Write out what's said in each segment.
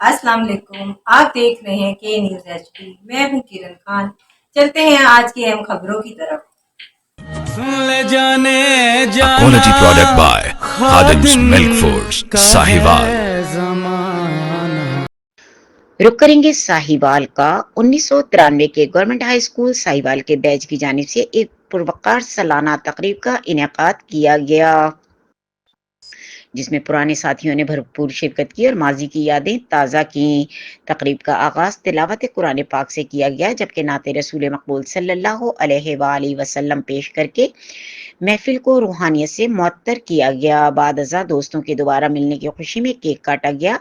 अस्सलाम वालेकुम। आप देख रहे हैं के न्यूज़ एचडी। मैं हूं किरण खान। चलते हैं आज की अहम खबरों की तरफ। Quality product by Khadim's Milk Foods, Sahiwal. रुक करेंगे साहिवाल का 1993 के गवर्नमेंट हाई स्कूल साहिवाल के बैच की जानिब से एक पुरवकार सालाना तकरीब का इनेकाद किया गया, जिसमें पुराने साथियों ने भरपूर शिरकत की और माजी की यादें ताज़ा की। तकरीब का आगाज़ तिलावत कुरान पाक से किया गया, जबकि नाते रसूल मकबूल सल्लल्लाहु अलैहि वसल्लम पेश करके महफिल को रूहानियत से मुअत्तर किया गया। बाद अज़ा दोस्तों के दोबारा मिलने की खुशी में केक काटा गया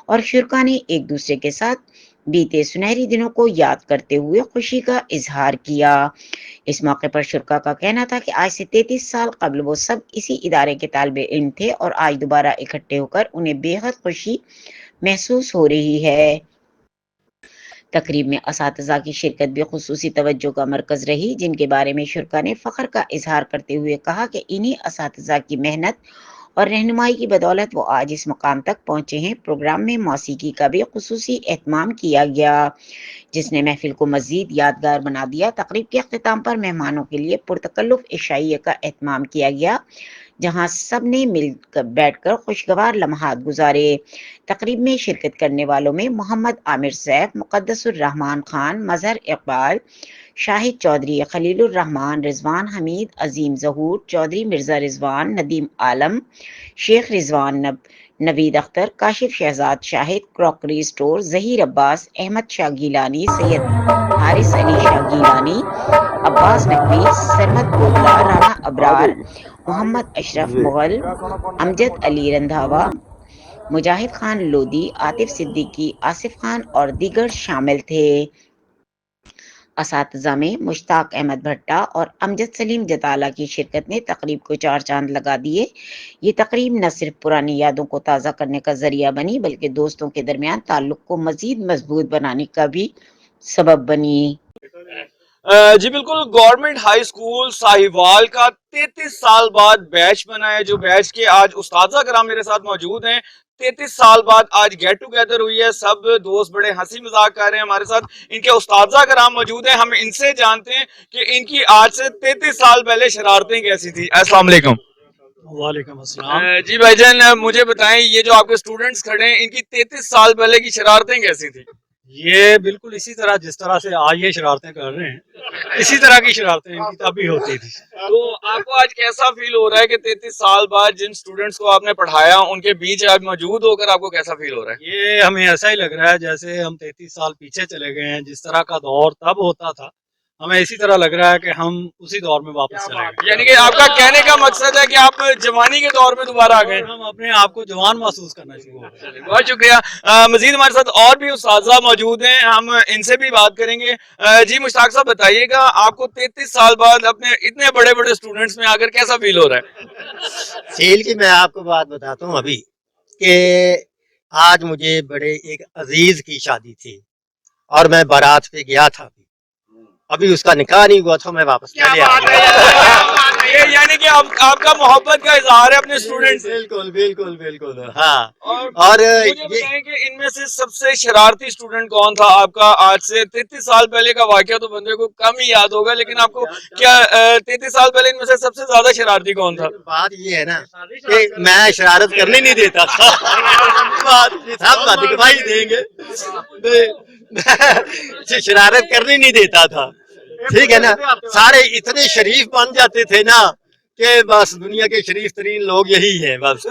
और शुरका ने एक दूसरे के साथ बीते सुनहरी दिनों को याद करते हुए खुशी का इजहार किया। इस मौके पर शुरका का कहना था कि आज से 33 साल कबल वो सब इसी इदारे के तालिबे इल्म थे और आज दोबारा इकट्ठे होकर उन्हें बेहद खुशी महसूस हो रही है। तकरीब में असातिज़ा की शिरकत भी खुसूसी तवज्जो का मरकज़ रही, जिनके बारे में शुरका ने फ़ख्र का इजहार करते हुए कहा कि इन्हीं असातिज़ा की मेहनत और रहनुमाई की बदौलत वो आज इस मुकाम तक पहुँचे हैं। प्रोग्राम में मौसीकी का भी खुसूसी एहतमाम किया गया, जिसने महफिल को मज़ीद यादगार बना दिया। तकरीब के अख्तिताम पर मेहमानों के लिए पुरतकल्लुफ़ इशाइया का एहतमाम किया गया, जहां सब ने मिलकर बैठकर खुशगवार लम्हात गुजारे। तकरीब में शिरकत करने वालों में मोहम्मद आमिर सैफ, मुक़द्दसुर रहमान खान, मजहर इकबाल, शाहिद चौधरी, खलीलुर रहमान, रिजवान हमीद, अजीम ज़हूर चौधरी, मिर्ज़ा रिजवान, नदीम आलम, शेख रिजवान, नवीद अख्तर, काशिफ शहजाद शाहिद, क्रॉकरी स्टोर, जहीर अब्बास, अहमद शाह गीलानी, सैयद हारिस अली शाह गीलानी, अब्बास नकवी, सरमद कोतला, राना अबरार, मोहम्मद अशरफ मुगल, अमजद अली रंधावा, मुजाहिद खान लोधी, आतिफ सिद्दीकी, आसिफ खान और दीगर शामिल थे। असातिज़ा में मुश्ताक अहमद भट्टा और अमजद सलीम जताला की शिरकत ने तकरीब को चार चांद लगा दिए। ये तकरीब न सिर्फ पुरानी यादों को ताज़ा करने का जरिया बनी, बल्कि दोस्तों के दरमियान ताल्लुक को मजीद मजबूत बनाने का भी सबब बनी। जी बिल्कुल, गवर्नमेंट हाई स्कूल साहिवाल का 33 साल बाद बैच बना है, जो बैच के आज उस्ताद कराम मेरे साथ मौजूद हैं। 33 साल बाद आज गेट टुगेदर हुई है, सब दोस्त बड़े हंसी मजाक कर रहे हैं। हमारे साथ इनके उस्ताद कराम मौजूद हैं, हम इनसे जानते हैं कि इनकी आज से 33 साल पहले शरारतें कैसी थी। अस्सलाम वालेकुम। वालेकुम अस्सलाम। जी भाईजान, मुझे बताएं, ये जो आपके स्टूडेंट्स खड़े हैं, इनकी 33 साल पहले की शरारतें कैसी थी? ये बिल्कुल इसी तरह जिस तरह से आज ये शरारतें कर रहे हैं, इसी तरह की शरारतें इनकी तब भी होती थी। तो आपको आज कैसा फील हो रहा है कि 33 साल बाद जिन स्टूडेंट्स को आपने पढ़ाया उनके बीच आज मौजूद होकर आपको कैसा फील हो रहा है? ये हमें ऐसा ही लग रहा है जैसे हम 33 साल पीछे चले गए हैं। जिस तरह का दौर तब होता था, हमें इसी तरह लग रहा है कि हम उसी दौर में वापस चले गए। यानी कि आपका कहने का मकसद है कि आप जवानी के दौर में दोबारा आ गए। हम अपने आप को जवान महसूस करना शुरू हो गए। बहुत शुक्रिया। मजीद हमारे साथ और भी उस्ताद मौजूद हैं, हम इनसे भी बात करेंगे। जी मुश्ताक साहब, बताइएगा, आपको 33 साल बाद अपने इतने बड़े बड़े स्टूडेंट्स में आकर कैसा फील हो रहा है? फील की मैं आपको बात बताता हूँ अभी कि आज मुझे बड़े एक अजीज की शादी थी और मैं बारात पे गया था। अभी उसका निकाह नहीं हुआ था, मैं वापस चले आया। यानी कि आपका मोहब्बत का इजहार है अपने स्टूडेंट्स। बिल्कुल बिल्कुल बिल्कुल, हाँ। और मुझे बताएं कि इनमें से सबसे शरारती स्टूडेंट कौन था आपका? आज से 33 साल पहले का वाकया तो बंदे को कम ही याद होगा, लेकिन आपको क्या 33 साल पहले इनमें से सबसे ज्यादा शरारती कौन था? बात ये है ना कि मैं शरारत करने नहीं देता था। बात दिखवाई देंगे, शरारत करने नहीं देता था, ठीक है ना। सारे इतने शरीफ बन जाते थे ना कि बस दुनिया के शरीफ तरीन लोग यही हैं बस।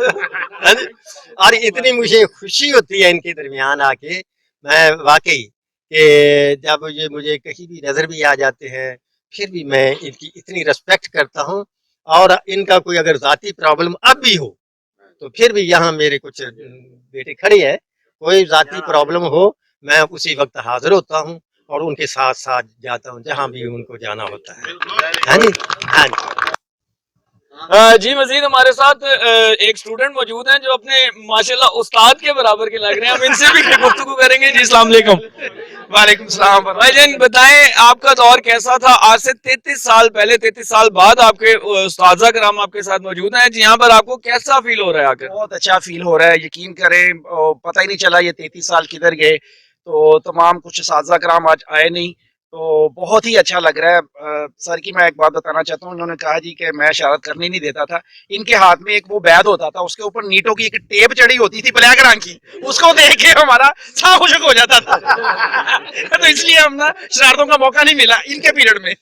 और इतनी मुझे खुशी होती है इनके दरमियान आके। मैं वाकई कि जब ये मुझे कहीं भी नजर भी आ जाते हैं, फिर भी मैं इनकी इतनी रिस्पेक्ट करता हूँ। और इनका कोई अगर जाती प्रॉब्लम अब भी हो तो फिर भी यहाँ मेरे कुछ बेटे खड़े हैं, कोई जाती प्रॉब्लम हो मैं उसी वक्त हाजिर होता हूँ और उनके साथ साथ जाता हूँ जहाँ भी उनको जाना होता है। हाँ जी, हाँ जी। جی مزید ہمارے ساتھ ایک اسٹوڈنٹ موجود ہیں جو اپنے ماشاءاللہ استاد کے برابر کے لگ رہے ہیں. ہم ان سے بھی گفتگو کریں گے. جی السلام علیکم. وعلیکم السلام. بھائی جان بتائیں آپ کا دور کیسا تھا آج سے 33 سال پہلے؟ 33 سال بعد آپ کے اساتذہ کرام آپ کے ساتھ موجود ہیں. یہاں پر آپ کو کیسا فیل ہو رہا ہے آ کر؟ بہت اچھا فیل ہو رہا ہے. یقین کریں پتہ ہی نہیں چلا یہ 33 سال کدھر گئے. تو تمام کچھ اساتذہ کرام آج آئے نہیں تو بہت ہی اچھا لگ رہا ہے. سر کی میں ایک بات بتانا چاہتا ہوں. انہوں نے کہا جی کہ میں شرارت کرنے نہیں دیتا تھا. ان کے ہاتھ میں ایک وہ بیت ہوتا تھا, اس کے اوپر نیٹوں کی ایک ٹیپ چڑھی ہوتی تھی بلیک رنگ کی, اس کو دیکھ کے ہمارا سا خشک ہو جاتا تھا. تو اس لیے ہم نا شرارتوں کا موقع نہیں ملا ان کے پیریڈ میں.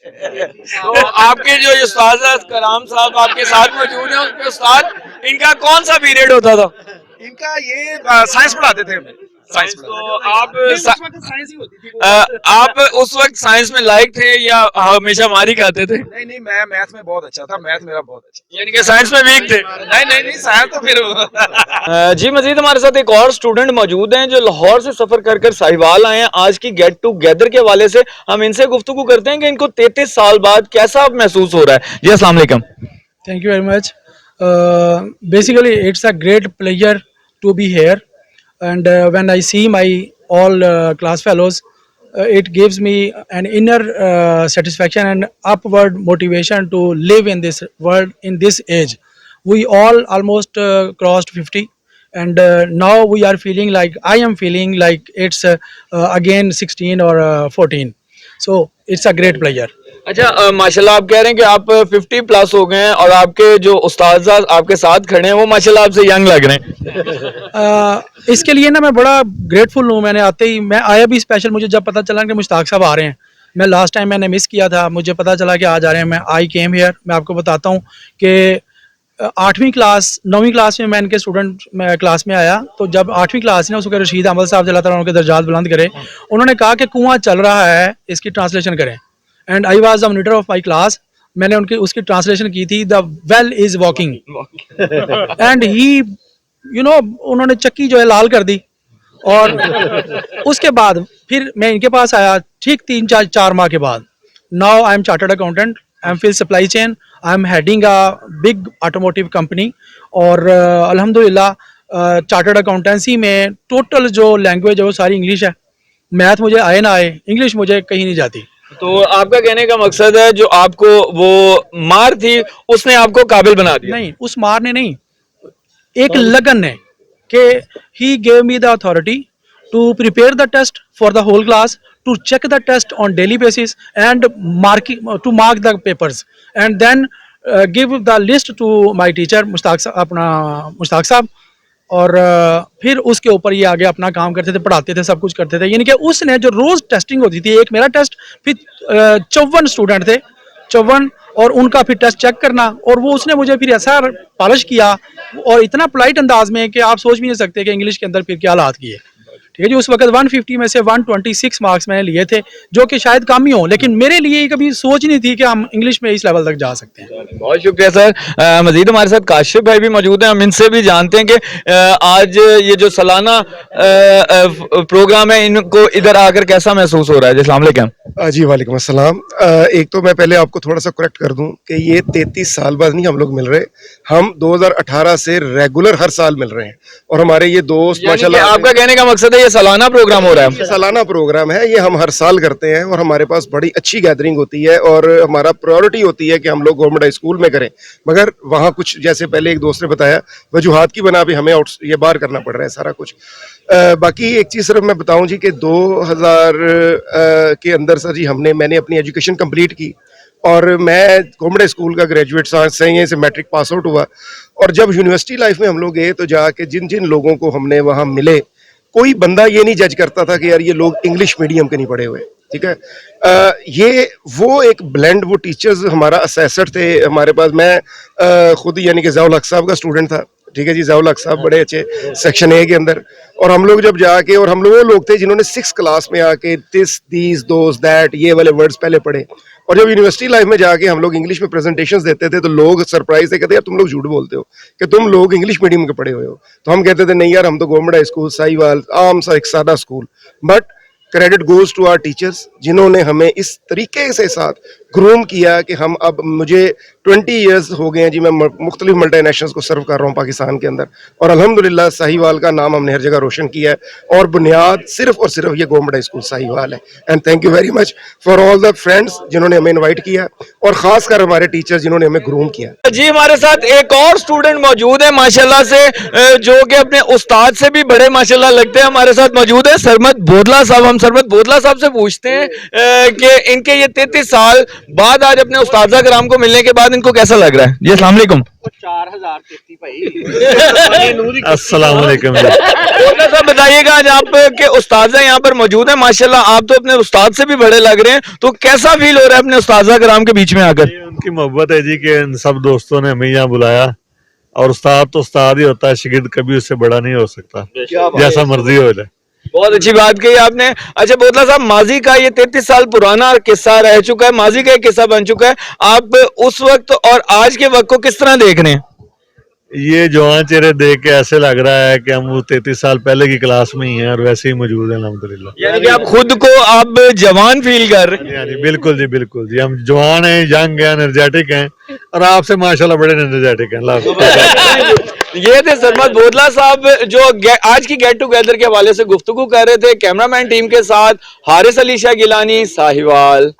تو آپ کے جو اساتذہ کرام صاحب آپ کے ساتھ موجود ہیں ان کے استاد, ان کا کون سا پیریڈ ہوتا تھا؟ ان کا یہ سائنس پڑھاتے تھے ہمیں. سائنس تو آپ اس وقت سائنس میں لائق تھے یا ہمیشہ ماری کھاتے تھے؟ نہیں میں میتھ میں بہت اچھا تھا. میتھ میرا بہت اچھا. یعنی کہ سائنس میں ویک تھے؟ نہیں سائنس تو پھر. جی مزید ہمارے ساتھ ایک اور اسٹوڈنٹ موجود ہیں جو لاہور سے سفر کر کر ساہیوال آئے ہیں. آج کی گیٹ ٹو گیدر کے حوالے سے ہم ان سے گفتگو کرتے ہیں کہ ان کو 33 سال بعد کیسا محسوس ہو رہا ہے. جی السلام علیکم. Thank you very much. Basically, it's a great pleasure to be here. And when I see my all class fellows, it gives me an inner satisfaction and upward motivation to live in this world in this age. We all almost crossed 50, and now we are feeling like I am feeling like it's again 16 or 14. So it's a great pleasure. اچھا ماشاءاللہ آپ کہہ رہے ہیں کہ آپ 50 plus ہو گئے ہیں اور آپ کے جو استاذہ آپ کے ساتھ کھڑے ہیں وہ ماشاءاللہ آپ سے ینگ لگ رہے ہیں. اس کے لیے نا میں بڑا گریٹفل ہوں. میں نے آتے ہی میں آیا بھی اسپیشل, مجھے جب پتہ چلا کہ مشتاق صاحب آ رہے ہیں. میں لاسٹ ٹائم میں نے مس کیا تھا, مجھے پتہ چلا کہ آج آ رہے ہیں. میں آئی کیم ہیئر. میں آپ کو بتاتا ہوں کہ 8ویں کلاس 9ویں کلاس میں ان کے اسٹوڈنٹ کلاس میں آیا. تو جب 8ویں کلاس نے اس کو رشید احمد صاحب اللہ تعالیٰ ان کے درجات بلند کرے, انہوں نے کہا کہ کنواں چل رہا ہے, اس کی ٹرانسلیشن کریں. And I was the monitor of my class. میں نے اس کی ٹرانسلیشن کی تھی, the well is walking. And he انہوں نے چکی جو ہے لال کر دی. اور اس کے بعد پھر میں ان کے پاس آیا ٹھیک 3-4 ماہ کے بعد. Now I am chartered accountant, I am full supply chain, I am heading a big automotive company. اور الحمدللہ چارٹرڈ اکاؤنٹنسی میں ٹوٹل جو لینگویج ہے وہ ساری انگلش ہے. میتھ مجھے آئے نہ آئے, انگلش مجھے کہیں نہیں جاتی. تو آپ کا کہنے کا مقصد ہے جو آپ کو وہ مار تھی اس نے آپ کو قابل بنا دیا؟ نہیں, اس مار نے نہیں, ایک لگن نے کہ he gave me the authority to prepare the test for the whole class, to check the test on daily basis and to mark the papers, and then gave the list to my teacher Mushtaq Sahab. اور پھر اس کے اوپر یہ آگے اپنا کام کرتے تھے, پڑھاتے تھے, سب کچھ کرتے تھے. یعنی کہ اس نے جو روز ٹیسٹنگ ہوتی تھی, ایک میرا ٹیسٹ, پھر 54 اسٹوڈنٹ تھے, 54, اور ان کا پھر ٹیسٹ چیک کرنا. اور وہ اس نے مجھے پھر ایسا پالش کیا اور اتنا پولائٹ انداز میں کہ آپ سوچ بھی نہیں سکتے کہ انگلش کے اندر پھر کیا حالات کیے. ٹھیک ہے جی. اس وقت 150 میں سے 126 مارکس میں نے لیے تھے, جو کہ شاید کم ہی ہوں, لیکن میرے لیے کبھی سوچ نہیں تھی کہ ہم انگلش میں اس لیول تک جا سکتے ہیں. بہت شکریہ سر. مزید ہمارے ساتھ کاشف بھائی بھی موجود ہیں, ہم ان سے بھی جانتے ہیں کہ آج یہ جو سالانہ پروگرام ہے ان کو ادھر آ کر کیسا محسوس ہو رہا ہے. السلام علیکم. جی وعلیکم السلام. ایک تو میں پہلے آپ کو تھوڑا سا کریکٹ کر دوں کہ یہ 33 سال بعد نہیں ہم لوگ مل رہے, ہم 2018 سے ریگولر ہر سال مل رہے ہیں. اور ہمارے یہ دوست ماشاءاللہ, آپ کا کہنے کا مقصد ہے یہ سالانہ پروگرام ہو رہا ہے؟ سالانہ پروگرام ہے, یہ ہم ہر سال کرتے ہیں اور ہمارے پاس بڑی اچھی گیدرنگ ہوتی ہے اور ہمارا پرائیورٹی ہوتی ہے کہ ہم لوگ گورنمنٹ ہائی اسکول میں کریں. مگر وہاں کچھ جیسے پہلے ایک دوست نے بتایا وجوہات کی بنا بھی ہمیں یہ باہر کرنا پڑ رہا ہے سارا کچھ. باقی ایک چیز صرف میں بتاؤں جی کہ 2000 کے اندر سر جی میں نے اپنی ایجوکیشن کمپلیٹ کی اور میں گورنمنٹ اسکول کا گریجویٹ سے میٹرک پاس آؤٹ ہوا. اور جب یونیورسٹی لائف میں ہم لوگ گئے تو جا کے جن لوگوں کو ہم نے وہاں ملے, کوئی بندہ یہ نہیں جج کرتا تھا کہ یار یہ لوگ انگلش میڈیم کے نہیں پڑھے ہوئے. ٹھیک ہے, یہ وہ ایک بلینڈ, وہ ٹیچرز ہمارا اسیسر تھے ہمارے پاس. میں خود یعنی کہ ضیاء الحق صاحب کا اسٹوڈنٹ تھا. ٹھیک ہے جی, ضیاء الحق صاحب بڑے اچھے سیکشن اے کے اندر. اور ہم لوگ جب جا کے, اور ہم لوگ وہ لوگ تھے جنہوں نے 6 کلاس میں آ کے دس دیز دوز دیٹ یہ والے ورڈز پہلے پڑھے. اور جب یونیورسٹی لائف میں جا کے ہم لوگ انگلش میں پریزنٹیشنز دیتے تھے تو لوگ سرپرائز تھے, کہتے یار تم لوگ جھوٹ بولتے ہو کہ تم لوگ انگلش میڈیم کے پڑھے ہوئے ہو. تو ہم کہتے تھے نہیں یار, ہم تو گورنمنٹ ہائی اسکول ساہیوال عام سا ایک سادہ school. But credit goes to our teachers جنہوں نے ہمیں اس طریقے سے ساتھ ग्रूम किया कि हम अब मुझे 20 ईयर्स हो गए हैं जी, मैं मुख्तलिफ मल्टी नेशनल्स को सर्व कर रहा हूँ पाकिस्तान के अंदर, और अल्हम्दुलिल्लाह साहिवाल का नाम हमने हर जगह रोशन किया है और बुनियाद सिर्फ और सिर्फ ये गवर्नमेंट हाई स्कूल साहिवाल है। And thank you very much for all the friends जिन्होंने हमें इनवाइट किया और खासकर हमारे टीचर जिन्होंने हमें ग्रूम किया। जी हमारे साथ एक और स्टूडेंट मौजूद है माशाल्लाह से, जो कि अपने उस्ताद से भी बड़े माशाल्लाह लगते हैं। हमारे साथ मौजूद है सरमद बोदला साहब। हम सरमद बोदला साहब से पूछते हैं कि इनके ये 33 साल बाद आज अपने उस्ताद कराम को मिलने के बाद इनको कैसा लग रहा है। जी अस्सलाम वालेकुम। 4033 भाई अस्सलाम वालेकुम। बोदला साहब बताइएगा, आज आपके उस्ताद यहाँ पर मौजूद है माशाल्लाह, आप तो अपने उस्ताद से भी बड़े लग रहे हैं, तो कैसा फील हो रहा है अपने उस्ताद कराम के बीच में आकर। उनकी मोहब्बत है जी कि इन सब दोस्तों ने हमें यहाँ बुलाया, और उस्ताद तो उस्ताद ही होता है, शागिर्द कभी उससे बड़ा नहीं हो सकता, जैसा मर्जी हो जाए। बहुत अच्छी बात कही आपने। अच्छा बोदला साहब, माजी का ये 33 साल पुराना किस्सा रह चुका है, माजी का एक किस्सा बन चुका है, आप उस वक्त और आज के वक्त को किस तरह देख रहे हैं। ये जवान चेहरे देख के ऐसे लग रहा है कि हम वो 33 साल पहले की क्लास में ही हैं और वैसे ही मौजूद हैं अल्हम्दुलिल्लाह। यानी कि आप खुद को आप जवान फील कर रहे हैं। बिल्कुल जी बिल्कुल जी, हम जवान हैं, यंग हैं, एनर्जेटिक हैं, और आपसे माशाल्लाह बड़े एनर्जेटिक हैं। ये थे सरमद बोदला साहब जो आज की गेट टुगेदर के हवाले से गुफ्तगू कर रहे थे कैमरामैन टीम के साथ। हारिस अली शाह गिलानी, साहिवाल।